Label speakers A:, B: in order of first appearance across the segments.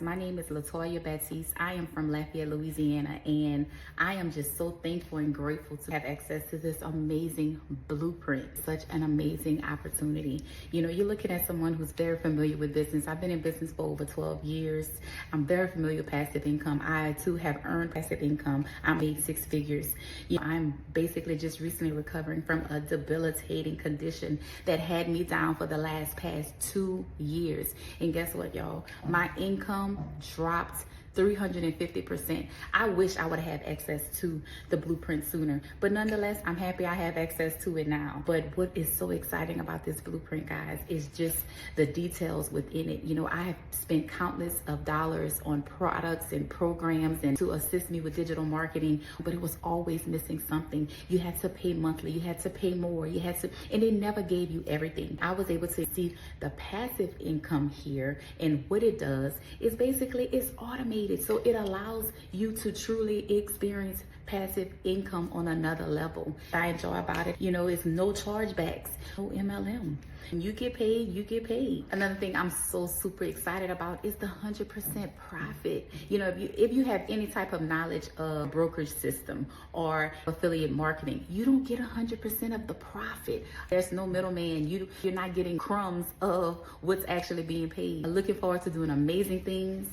A: My name is Latoya Baptiste. I am from Lafayette, Louisiana, and I am just so thankful and grateful to have access to this amazing blueprint, such an amazing opportunity. You know, you're looking at someone who's very familiar with business. I've been in business for over 12 years. I'm very familiar with passive income. I too have earned passive income. I made six figures. You know, I'm basically just recently recovering from a debilitating condition that had me down for the past 2 years. And guess what, y'all? My income dropped 350%. I wish I would have access to the blueprint sooner, but nonetheless, I'm happy I have access to it now. But what is so exciting about this blueprint, guys, is just the details within it. You know, I have spent countless of dollars on products and programs and to assist me with digital marketing, but it was always missing something. You had to pay monthly, you had to pay more, and they never gave you everything. I was able to see the passive income here, and what it does is basically it's automated. So it allows you to truly experience passive income on another level. I enjoy about it, you know, it's no chargebacks, no MLM. When you get paid, you get paid. Another thing I'm so super excited about is the 100% profit. You know, if you have any type of knowledge of brokerage system or affiliate marketing, you don't get 100% of the profit. There's no middleman. You're not getting crumbs of what's actually being paid. I'm looking forward to doing amazing things,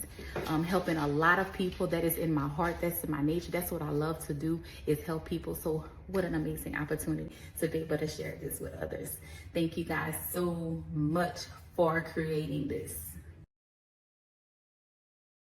A: helping a lot of people. That is in my heart. That's in my nature. That's what I love to do, is help people. So what an amazing opportunity to be able to share this with others. Thank you guys so much for creating this.